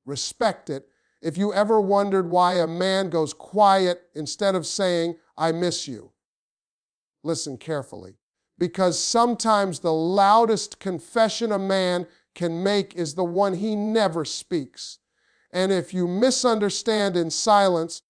Respect it. If you ever wondered why a man goes quiet instead of saying, I miss you, listen carefully. Because sometimes the loudest confession a man can make is the one he never speaks. And if you misunderstand in silence,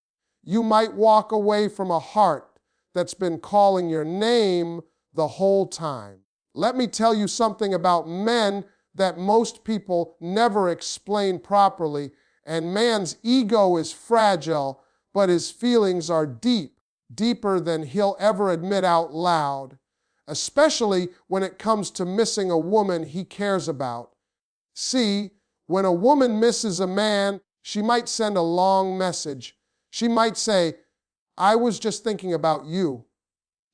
you might walk away from a heart that's been calling your name the whole time. Let me tell you something about men that most people never explain properly. And man's ego is fragile, but his feelings are deep, deeper than he'll ever admit out loud, especially when it comes to missing a woman he cares about. See, when a woman misses a man, she might send a long message. She might say, I was just thinking about you.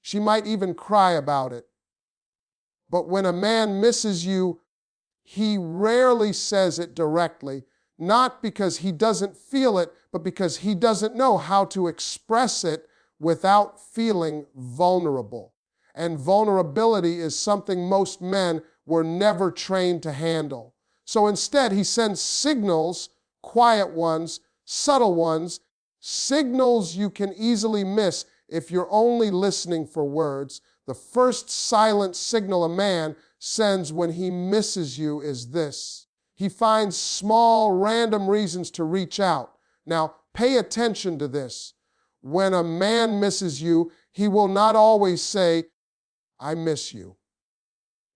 She might even cry about it. But when a man misses you, he rarely says it directly, not because he doesn't feel it, but because he doesn't know how to express it without feeling vulnerable. And vulnerability is something most men were never trained to handle. So instead, he sends signals, quiet ones, subtle ones, signals you can easily miss if you're only listening for words. The first silent signal a man sends when he misses you is this. He finds small, random reasons to reach out. Now, pay attention to this. When a man misses you, he will not always say, I miss you.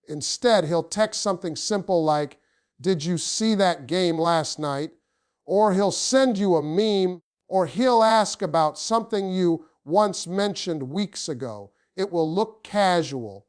Instead, he'll text something simple like, did you see that game last night? Or he'll send you a meme, or he'll ask about something you once mentioned weeks ago. It will look casual.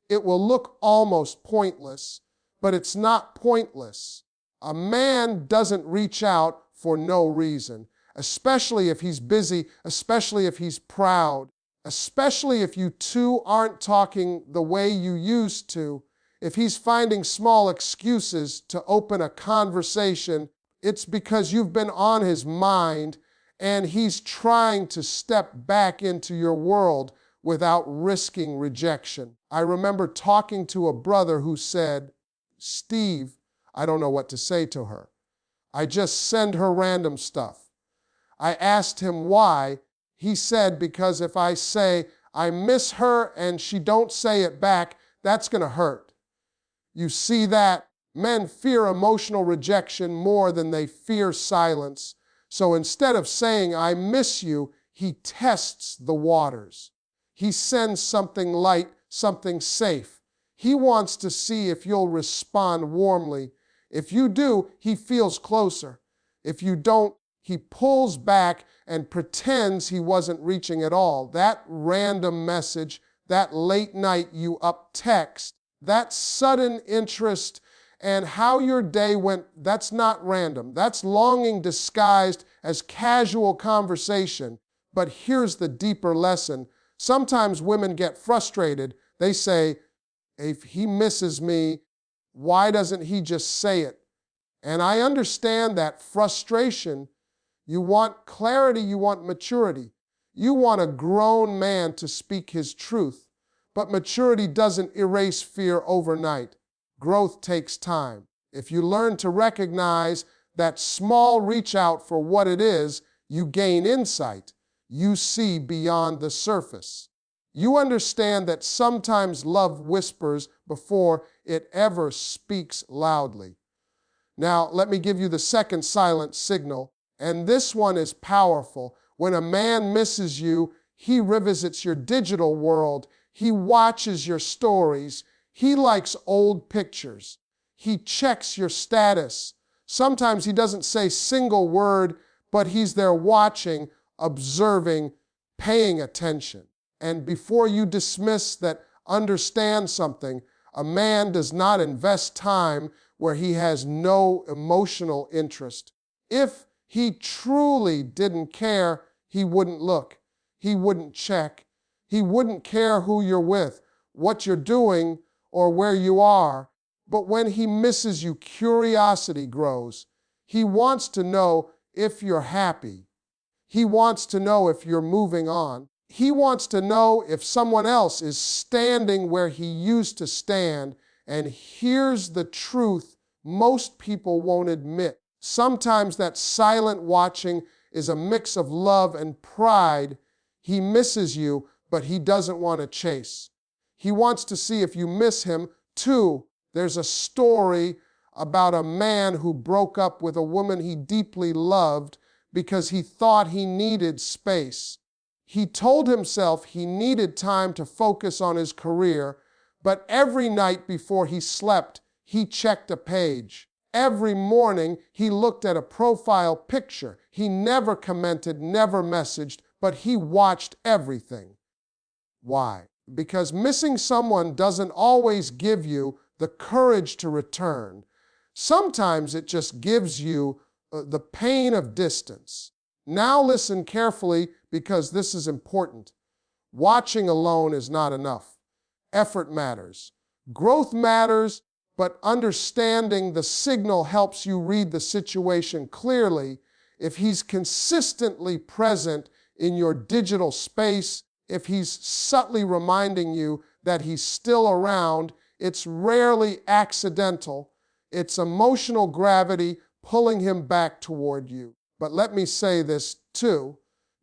It will look almost pointless, but it's not pointless. A man doesn't reach out for no reason, especially if he's busy, especially if he's proud, especially if you two aren't talking the way you used to. If he's finding small excuses to open a conversation, it's because you've been on his mind and he's trying to step back into your world without risking rejection. I remember talking to a brother who said, Steve, I don't know what to say to her. I just send her random stuff. I asked him why. He said, because if I say I miss her and she don't say it back, that's going to hurt. You see that? Men fear emotional rejection more than they fear silence. So instead of saying, I miss you, he tests the waters. He sends something light, something safe. He wants to see if you'll respond warmly. If you do, he feels closer. If you don't, he pulls back and pretends he wasn't reaching at all. That random message, that late night you up text, that sudden interest and how your day went, that's not random. That's longing disguised as casual conversation. But here's the deeper lesson. Sometimes women get frustrated. They say, if he misses me, why doesn't he just say it? And I understand that frustration. You want clarity, you want maturity. You want a grown man to speak his truth. But maturity doesn't erase fear overnight. Growth takes time. If you learn to recognize that small reach out for what it is, you gain insight. You see beyond the surface. You understand that sometimes love whispers before it ever speaks loudly. Now, let me give you the second silent signal, and this one is powerful. When a man misses you, he revisits your digital world. He watches your stories. He likes old pictures. He checks your status. Sometimes he doesn't say a single word, but he's there watching, observing, paying attention. And before you dismiss that, understand something. A man does not invest time where he has no emotional interest. If he truly didn't care, he wouldn't look. He wouldn't check. He wouldn't care who you're with, what you're doing, or where you are. But when he misses you, curiosity grows. He wants to know if you're happy. He wants to know if you're moving on. He wants to know if someone else is standing where he used to stand. And here's the truth most people won't admit. Sometimes that silent watching is a mix of love and pride. He misses you, but he doesn't want to chase. He wants to see if you miss him too. There's a story about a man who broke up with a woman he deeply loved because he thought he needed space. He told himself he needed time to focus on his career, but every night before he slept, he checked a page. Every morning, he looked at a profile picture. He never commented, never messaged, but he watched everything. Why? Because missing someone doesn't always give you the courage to return. Sometimes it just gives you the pain of distance. Now listen carefully because this is important. Watching alone is not enough. Effort matters. Growth matters, but understanding the signal helps you read the situation clearly. If he's consistently present in your digital space, if he's subtly reminding you that he's still around, it's rarely accidental. It's emotional gravity pulling him back toward you. But let me say this too.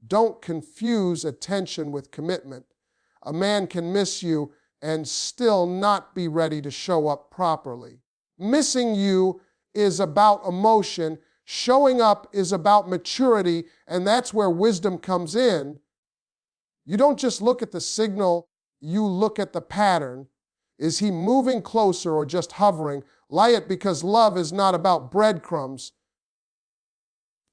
Don't confuse attention with commitment. A man can miss you and still not be ready to show up properly. Missing you is about emotion. Showing up is about maturity, and that's where wisdom comes in. You don't just look at the signal, you look at the pattern. Is he moving closer or just hovering? Lie it, because love is not about breadcrumbs.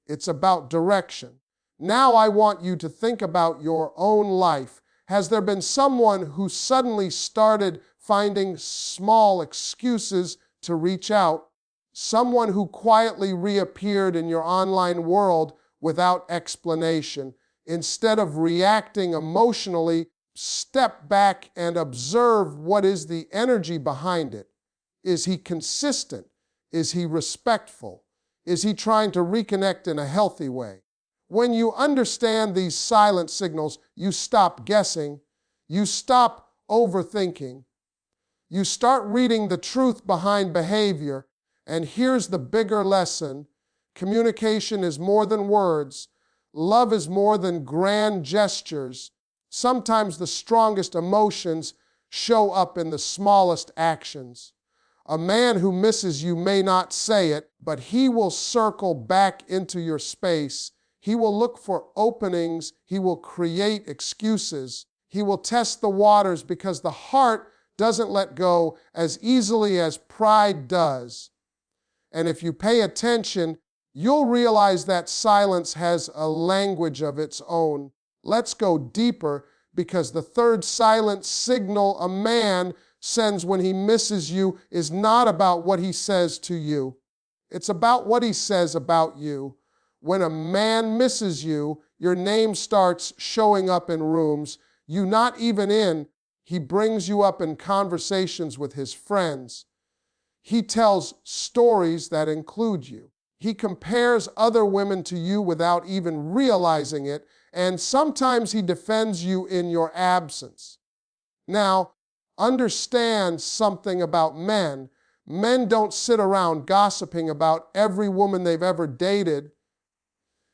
It's about direction. Now I want you to think about your own life. Has there been someone who suddenly started finding small excuses to reach out? Someone who quietly reappeared in your online world without explanation? Instead of reacting emotionally, step back and observe what is the energy behind it. Is he consistent? Is he respectful? Is he trying to reconnect in a healthy way? When you understand these silent signals, you stop guessing, you stop overthinking, you start reading the truth behind behavior. And here's the bigger lesson. Communication is more than words. Love is more than grand gestures. Sometimes the strongest emotions show up in the smallest actions. A man who misses you may not say it, but he will circle back into your space. He will look for openings. He will create excuses. He will test the waters because the heart doesn't let go as easily as pride does. And if you pay attention, you'll realize that silence has a language of its own. Let's go deeper, because the third silent signal a man sends when he misses you is not about what he says to you. It's about what he says about you. When a man misses you, your name starts showing up in rooms you're not even in. He brings you up in conversations with his friends. He tells stories that include you. He compares other women to you without even realizing it, and sometimes he defends you in your absence. Now, understand something about men. Men don't sit around gossiping about every woman they've ever dated.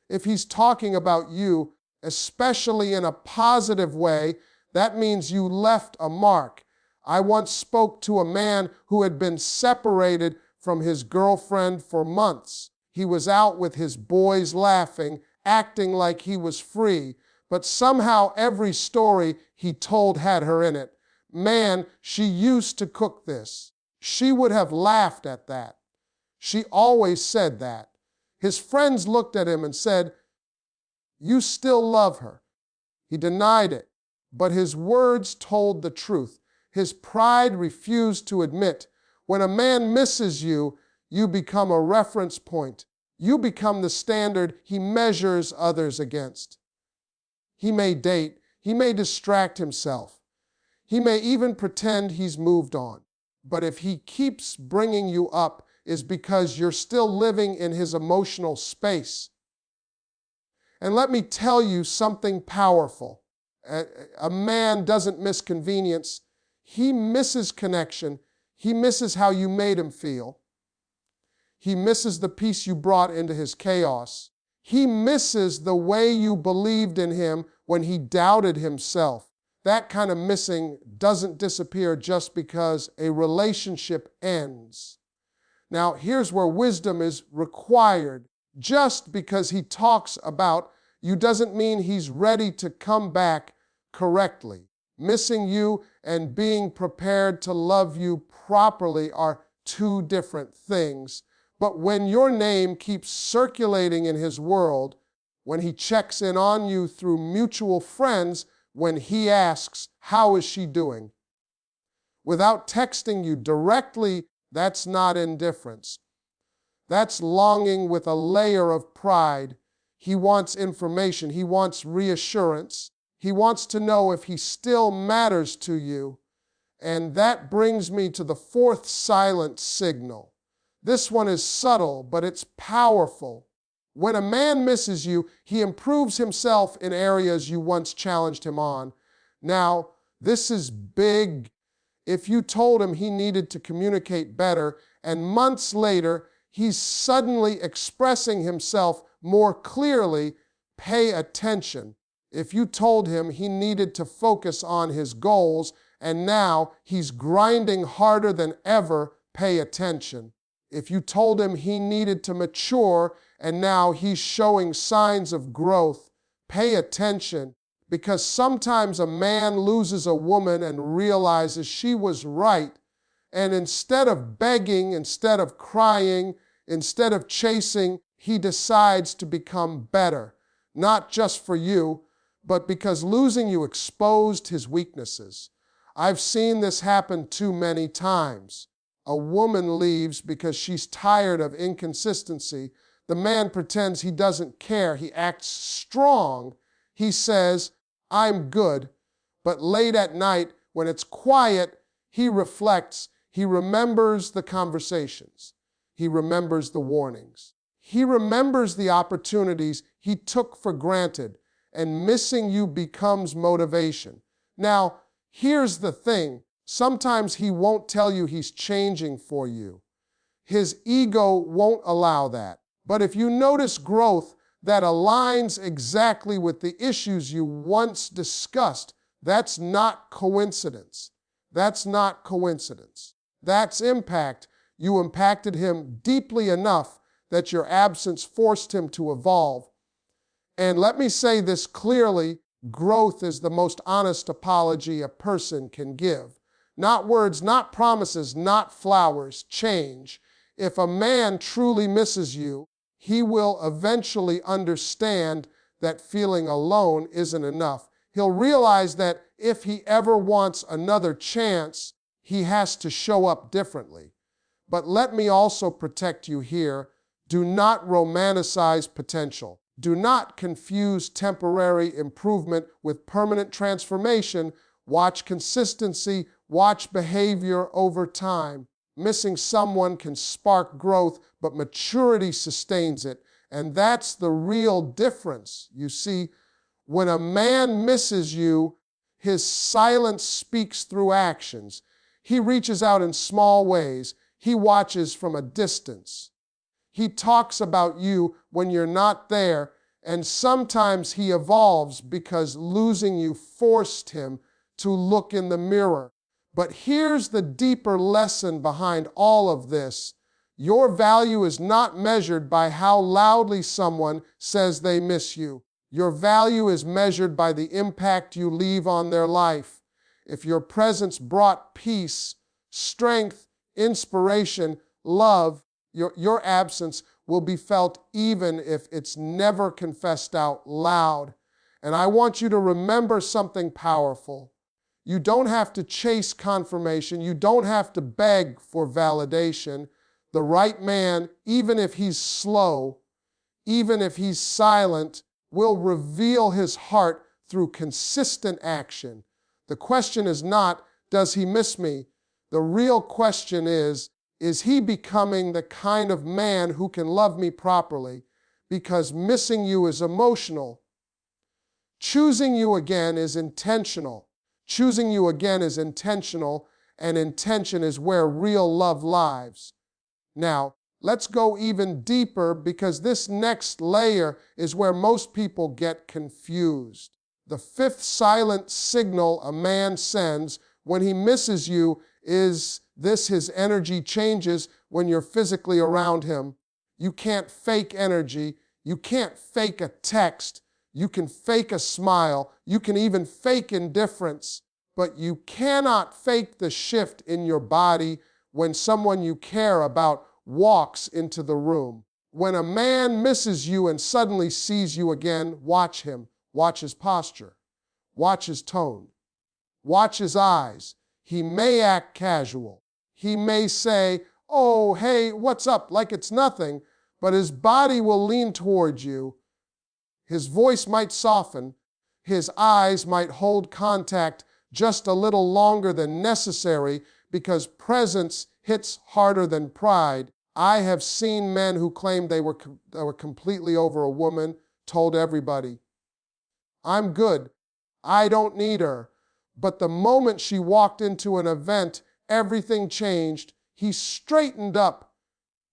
If he's talking about you, especially in a positive way, that means you left a mark. I once spoke to a man who had been separated from his girlfriend for months. He was out with his boys laughing, acting like he was free, but somehow every story he told had her in it. Man, she used to cook this. She would have laughed at that. She always said that. His friends looked at him and said, "You still love her." He denied it, but his words told the truth. His pride refused to admit. When a man misses you, you become a reference point. You become the standard he measures others against. He may date. He may distract himself. He may even pretend he's moved on. But if he keeps bringing you up, it's because you're still living in his emotional space. And let me tell you something powerful. A man doesn't miss convenience. He misses connection. He misses how you made him feel. He misses the peace you brought into his chaos. He misses the way you believed in him when he doubted himself. That kind of missing doesn't disappear just because a relationship ends. Now, here's where wisdom is required. Just because he talks about you doesn't mean he's ready to come back correctly. Missing you and being prepared to love you properly are two different things. But when your name keeps circulating in his world, when he checks in on you through mutual friends, when he asks, "How is she doing?" without texting you directly, that's not indifference. That's longing with a layer of pride. He wants information. He wants reassurance. He wants to know if he still matters to you. And that brings me to the fourth silent signal. This one is subtle, but it's powerful. When a man misses you, he improves himself in areas you once challenged him on. Now, this is big. If you told him he needed to communicate better, and months later, he's suddenly expressing himself more clearly, pay attention. If you told him he needed to focus on his goals, and now he's grinding harder than ever, pay attention. If you told him he needed to mature, and now he's showing signs of growth, pay attention. Because sometimes a man loses a woman and realizes she was right, and instead of begging, instead of crying, instead of chasing, he decides to become better. Not just for you, but because losing you exposed his weaknesses. I've seen this happen too many times. A woman leaves because she's tired of inconsistency. The man pretends he doesn't care. He acts strong. He says, "I'm good." But late at night, when it's quiet, he reflects. He remembers the conversations. He remembers the warnings. He remembers the opportunities he took for granted, and missing you becomes motivation. Now, here's the thing. Sometimes he won't tell you he's changing for you. His ego won't allow that. But if you notice growth that aligns exactly with the issues you once discussed, that's not coincidence. That's not coincidence. That's impact. You impacted him deeply enough that your absence forced him to evolve. And let me say this clearly, growth is the most honest apology a person can give. Not words, not promises, not flowers, change. If a man truly misses you, he will eventually understand that feeling alone isn't enough. He'll realize that if he ever wants another chance, he has to show up differently. But let me also protect you here. Do not romanticize potential. Do not confuse temporary improvement with permanent transformation. Watch consistency, watch behavior over time. Missing someone can spark growth, but maturity sustains it. And that's the real difference. You see, when a man misses you, his silence speaks through actions. He reaches out in small ways. He watches from a distance. He talks about you when you're not there, and sometimes he evolves because losing you forced him to look in the mirror. But here's the deeper lesson behind all of this. Your value is not measured by how loudly someone says they miss you. Your value is measured by the impact you leave on their life. If your presence brought peace, strength, inspiration, love, your absence will be felt even if it's never confessed out loud. And I want you to remember something powerful. You don't have to chase confirmation. You don't have to beg for validation. The right man, even if he's slow, even if he's silent, will reveal his heart through consistent action. The question is not, does he miss me? The real question is he becoming the kind of man who can love me properly? Because missing you is emotional. Choosing you again is intentional. Choosing you again is intentional, and intention is where real love lives. Now, Let's go even deeper because this next layer is where most people get confused. The fifth silent signal a man sends when he misses you is this: his energy changes when you're physically around him. You can't fake energy. You can't fake a text. You can fake a smile. You can even fake indifference. But you cannot fake the shift in your body when someone you care about walks into the room. When a man misses you and suddenly sees you again, watch him. Watch his posture. Watch his tone. Watch his eyes. He may act casual. He may say, "Oh, hey, what's up?" like it's nothing, but his body will lean towards you. His voice might soften. His eyes might hold contact just a little longer than necessary because presence hits harder than pride. I have seen men who claimed they were completely over a woman, told everybody, "I'm good. I don't need her." But the moment she walked into an event, everything changed. He straightened up.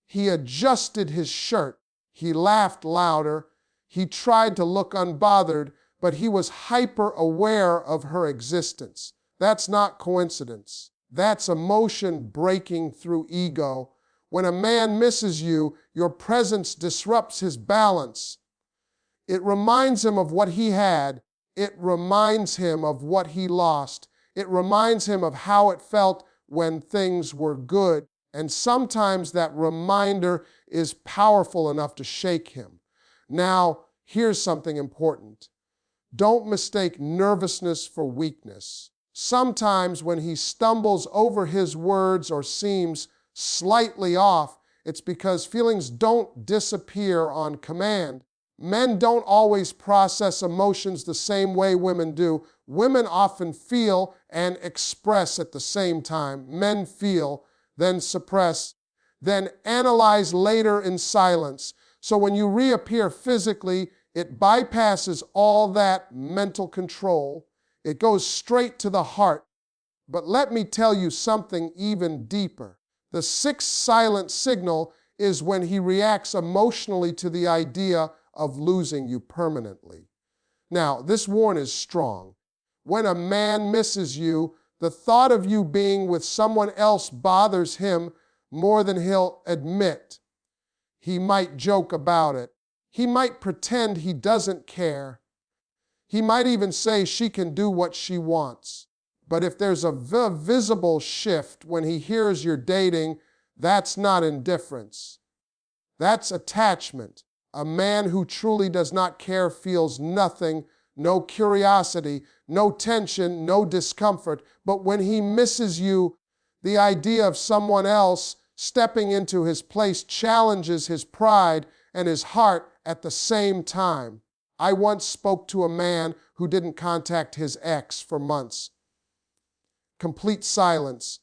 He adjusted his shirt. He laughed louder. He tried to look unbothered, but he was hyper aware of her existence. That's not coincidence. That's emotion breaking through ego. When a man misses you, your presence disrupts his balance. It reminds him of what he had. It reminds him of what he lost. It reminds him of how it felt when things were good. And sometimes that reminder is powerful enough to shake him. Now, here's something important. Don't mistake nervousness for weakness. Sometimes when he stumbles over his words or seems slightly off, it's because feelings don't disappear on command. Men don't always process emotions the same way women do. Women often feel and express at the same time. Men feel, then suppress, then analyze later in silence. So when you reappear physically, it bypasses all that mental control. It goes straight to the heart. But let me tell you something even deeper. The sixth silent signal is when he reacts emotionally to the idea of losing you permanently. Now, this warning is strong. When a man misses you, the thought of you being with someone else bothers him more than he'll admit. He might joke about it. He might pretend he doesn't care. He might even say she can do what she wants. But if there's a visible shift when he hears you're dating, that's not indifference. That's attachment. A man who truly does not care feels nothing, no curiosity, no tension, no discomfort. But when he misses you, the idea of someone else stepping into his place challenges his pride and his heart at the same time. I once spoke to a man who didn't contact his ex for months. Complete silence.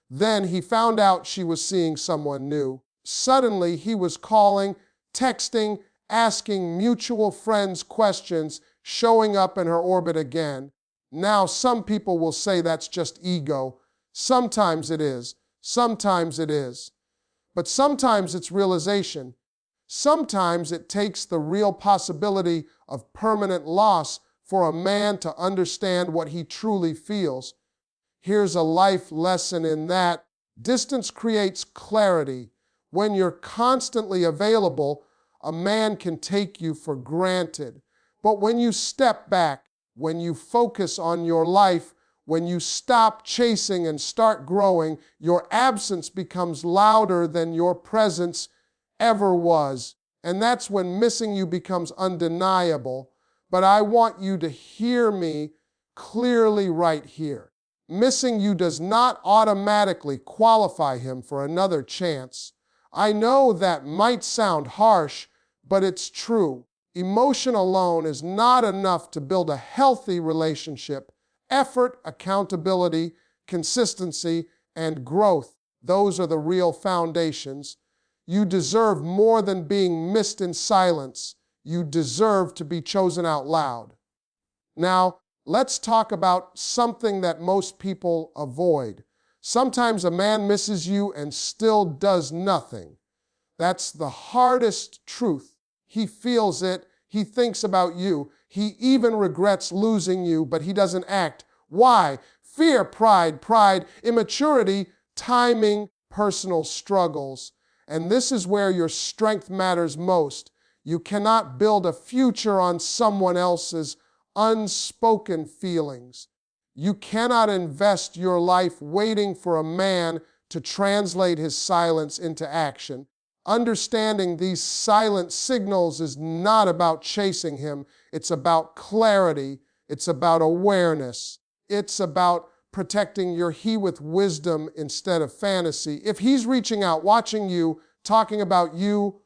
Then he found out she was seeing someone new. Suddenly he was calling, texting, asking mutual friends questions, showing up in her orbit again. Now some people will say that's just ego. Sometimes it is. Sometimes it is. But sometimes it's realization. Sometimes it takes the real possibility of permanent loss for a man to understand what he truly feels. Here's a life lesson in that. Distance creates clarity. When you're constantly available, a man can take you for granted. But when you step back, when you focus on your life, when you stop chasing and start growing, your absence becomes louder than your presence ever was. And that's when missing you becomes undeniable. But I want you to hear me clearly right here. Missing you does not automatically qualify him for another chance. I know that might sound harsh, but it's true. Emotion alone is not enough to build a healthy relationship. Effort, accountability, consistency, and growth, those are the real foundations. You deserve more than being missed in silence. You deserve to be chosen out loud. Now, let's talk about something that most people avoid. Sometimes a man misses you and still does nothing. That's the hardest truth. He feels it. He thinks about you. He even regrets losing you, but he doesn't act. Why? Fear, pride, immaturity, timing, personal struggles. And this is where your strength matters most. You cannot build a future on someone else's unspoken feelings. You cannot invest your life waiting for a man to translate his silence into action. Understanding these silent signals is not about chasing him. It's about clarity. It's about awareness. It's about protecting your he with wisdom instead of fantasy. If he's reaching out, watching you, talking about you,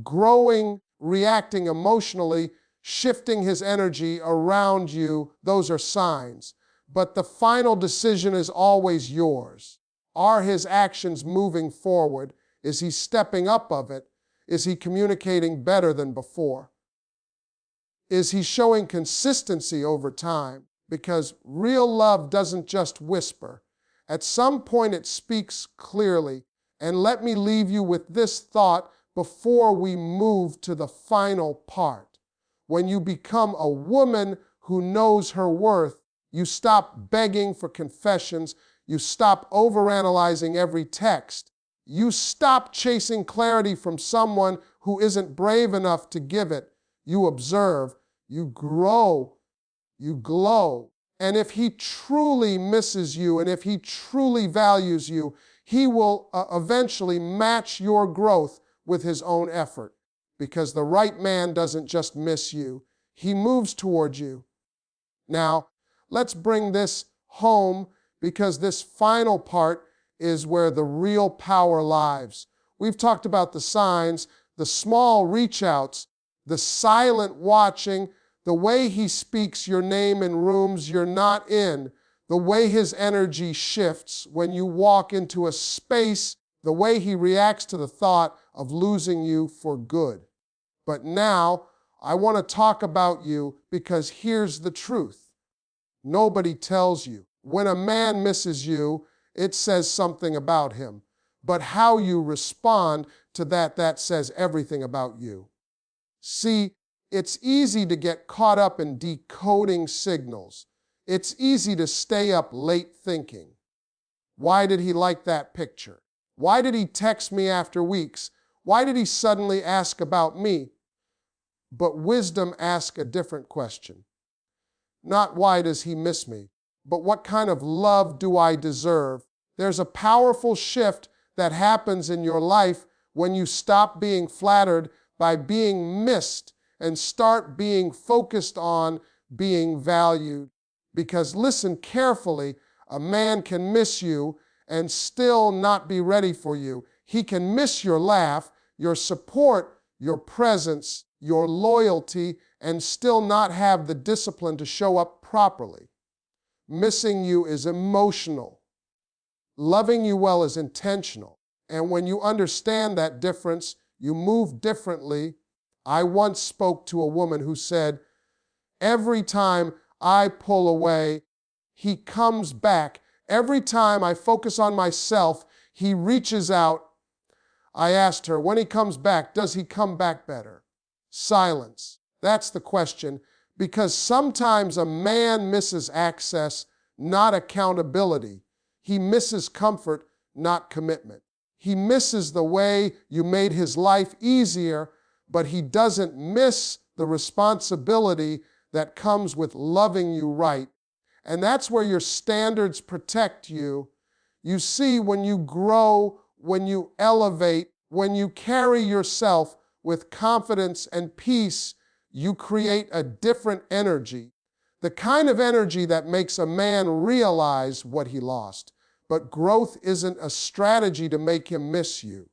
growing, reacting emotionally, shifting his energy around you, those are signs. But the final decision is always yours. Are his actions moving forward? Is he stepping up of it? Is he communicating better than before? Is he showing consistency over time? Because real love doesn't just whisper. At some point it speaks clearly. And let me leave you with this thought before we move to the final part. When you become a woman who knows her worth, you stop begging for confessions. You stop overanalyzing every text. You stop chasing clarity from someone who isn't brave enough to give it. You observe, you grow, you glow. And if he truly misses you and if he truly values you, he will eventually match your growth with his own effort. Because the right man doesn't just miss you, he moves toward you. Now, let's bring this home because this final part is where the real power lies. We've talked about the signs, the small reach outs, the silent watching, the way he speaks your name in rooms you're not in, the way his energy shifts when you walk into a space, the way he reacts to the thought of losing you for good. But now, I want to talk about you because here's the truth. Nobody tells you. When a man misses you, it says something about him. But how you respond to that says everything about you. See, it's easy to get caught up in decoding signals. It's easy to stay up late thinking. Why did he like that picture? Why did he text me after weeks? Why did he suddenly ask about me? But wisdom asks a different question. Not why does he miss me, but what kind of love do I deserve? There's a powerful shift that happens in your life when you stop being flattered by being missed and start being focused on being valued. Because listen carefully, a man can miss you and still not be ready for you. He can miss your laugh, your support, your presence, your loyalty, and still not have the discipline to show up properly. Missing you is emotional. Loving you well is intentional. And when you understand that difference, you move differently. I once spoke to a woman who said, every time I pull away, he comes back. Every time I focus on myself, he reaches out. I asked her, when he comes back, does he come back better? Silence. That's the question. Because sometimes a man misses access, not accountability. He misses comfort, not commitment. He misses the way you made his life easier, but he doesn't miss the responsibility that comes with loving you right. And that's where your standards protect you. You see, when you grow, when you elevate, when you carry yourself with confidence and peace, you create a different energy. The kind of energy that makes a man realize what he lost. But growth isn't a strategy to make him miss you.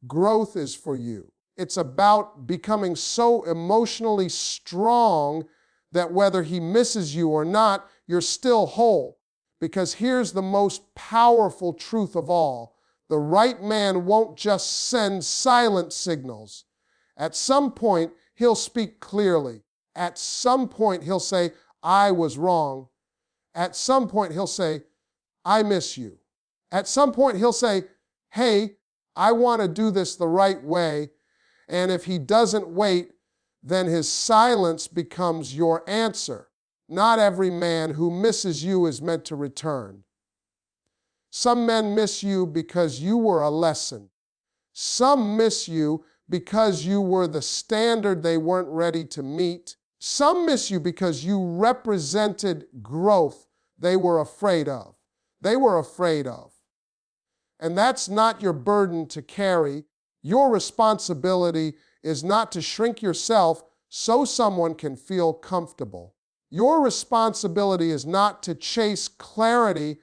Growth is for you. It's about becoming so emotionally strong that whether he misses you or not, you're still whole. Because here's the most powerful truth of all. The right man won't just send silent signals. At some point, he'll speak clearly. At some point, he'll say, I was wrong. At some point, he'll say, I miss you. At some point, he'll say, hey, I want to do this the right way. And if he doesn't wait, then his silence becomes your answer. Not every man who misses you is meant to return. Some men miss you because you were a lesson. Some miss you because you were the standard they weren't ready to meet. Some miss you because you represented growth they were afraid of. They were afraid of. And that's not your burden to carry. Your responsibility is not to shrink yourself so someone can feel comfortable. Your responsibility is not to chase clarity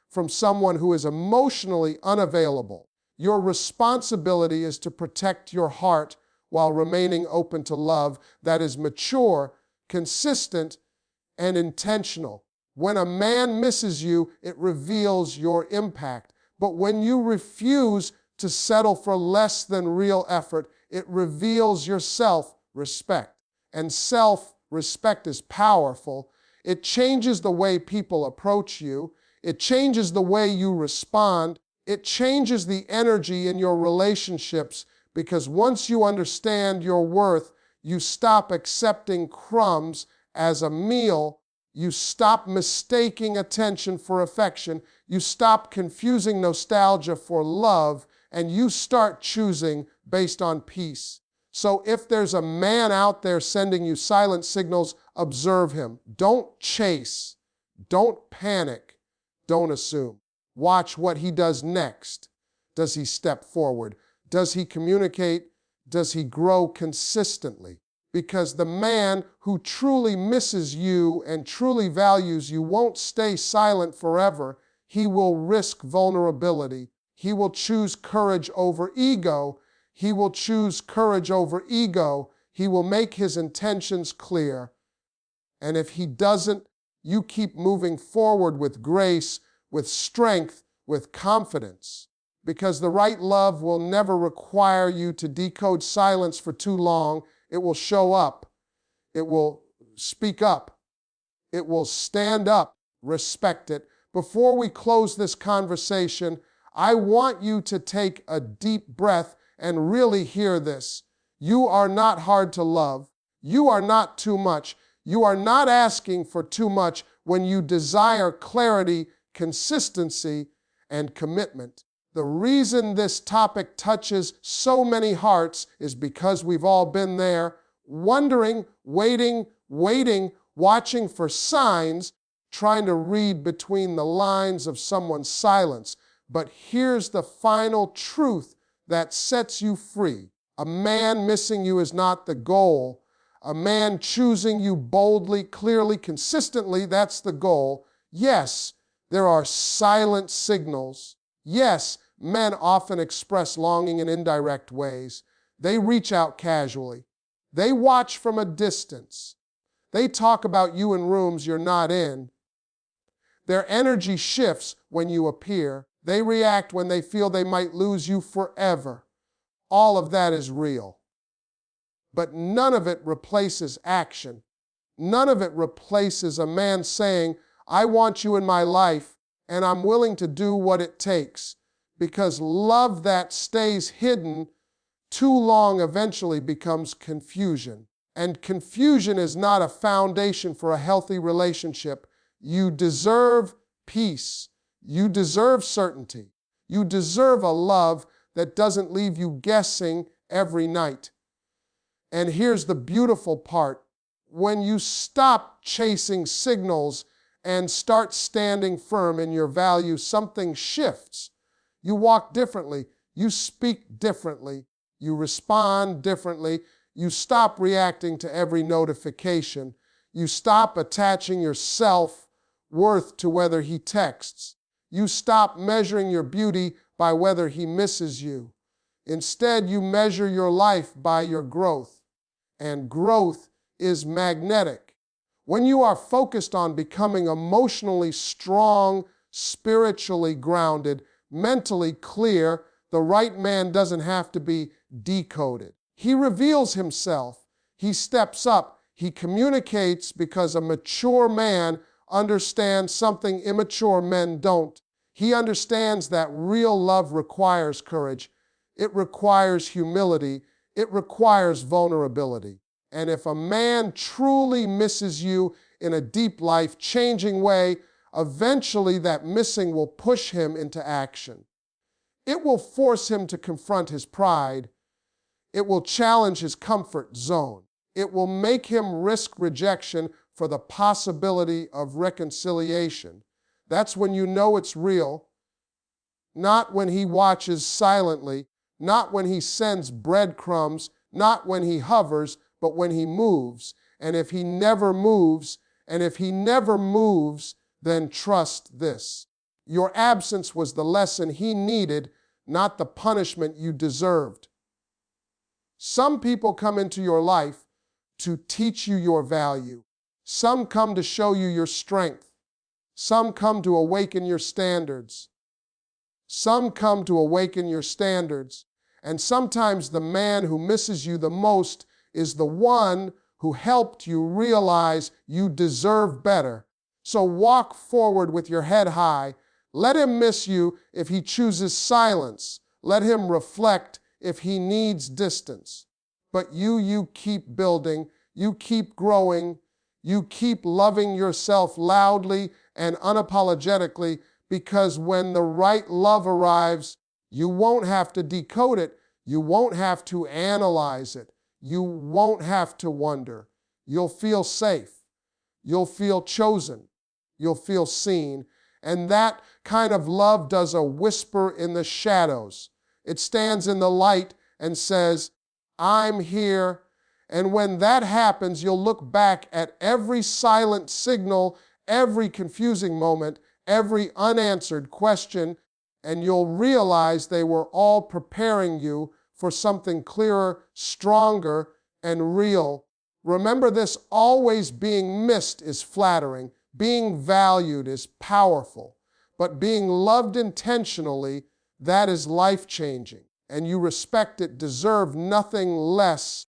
from someone who is emotionally unavailable. Your responsibility is to protect your heart while remaining open to love that is mature, consistent, and intentional. When a man misses you, it reveals your impact. But when you refuse to settle for less than real effort, it reveals your self-respect. And self-respect is powerful. It changes the way people approach you. It changes the way you respond. It changes the energy in your relationships, because once you understand your worth, you stop accepting crumbs as a meal. You stop mistaking attention for affection. You stop confusing nostalgia for love, and you start choosing based on peace. So if there's a man out there sending you silent signals, observe him. Don't chase. Don't panic. Don't assume. Watch what he does next. Does he step forward? Does he communicate? Does he grow consistently? Because the man who truly misses you and truly values you won't stay silent forever. He will risk vulnerability. He will choose courage over ego. He will choose courage over ego. He will make his intentions clear. And if he doesn't, you keep moving forward with grace, with strength, with confidence. Because the right love will never require you to decode silence for too long. It will show up. It will speak up. It will stand up. Respect it. Before we close this conversation, I want you to take a deep breath and really hear this. You are not hard to love. You are not too much. You are not asking for too much when you desire clarity, consistency, and commitment. The reason this topic touches so many hearts is because we've all been there, wondering, waiting, watching for signs, trying to read between the lines of someone's silence. But here's the final truth that sets you free. A man missing you is not the goal. A man choosing you boldly, clearly, consistently, that's the goal. Yes, there are silent signals. Yes, men often express longing in indirect ways. They reach out casually. They watch from a distance. They talk about you in rooms you're not in. Their energy shifts when you appear. They react when they feel they might lose you forever. All of that is real. But none of it replaces action. None of it replaces a man saying, I want you in my life, and I'm willing to do what it takes. Because love that stays hidden too long eventually becomes confusion. And confusion is not a foundation for a healthy relationship. You deserve peace. You deserve certainty. You deserve a love that doesn't leave you guessing every night. And here's the beautiful part. When you stop chasing signals and start standing firm in your values, something shifts. You walk differently. You speak differently. You respond differently. You stop reacting to every notification. You stop attaching your self-worth to whether he texts. You stop measuring your beauty by whether he misses you. Instead, you measure your life by your growth. And growth is magnetic. When you are focused on becoming emotionally strong, spiritually grounded, mentally clear, the right man doesn't have to be decoded. He reveals himself. He steps up. He communicates, because a mature man understands something immature men don't. He understands that real love requires courage. It requires humility. It requires vulnerability. And if a man truly misses you in a deep, life-changing way, eventually that missing will push him into action. It will force him to confront his pride. It will challenge his comfort zone. It will make him risk rejection for the possibility of reconciliation. That's when you know it's real, not when he watches silently, not when he sends breadcrumbs, not when he hovers, but when he moves. And if he never moves, then trust this. Your absence was the lesson he needed, not the punishment you deserved. Some people come into your life to teach you your value. Some come to show you your strength. Some come to awaken your standards. Some come to awaken your standards. And sometimes the man who misses you the most is the one who helped you realize you deserve better. So walk forward with your head high. Let him miss you if he chooses silence. Let him reflect if he needs distance. But you keep building, you keep growing, you keep loving yourself loudly and unapologetically, because when the right love arrives, you won't have to decode it. You won't have to analyze it. You won't have to wonder. You'll feel safe. You'll feel chosen. You'll feel seen. And that kind of love does a whisper in the shadows. It stands in the light and says, I'm here. And when that happens, you'll look back at every silent signal, every confusing moment, every unanswered question, and you'll realize they were all preparing you for something clearer, stronger, and real. Remember this, always being missed is flattering. Being valued is powerful. But being loved intentionally, that is life-changing. And you respect it, deserve nothing less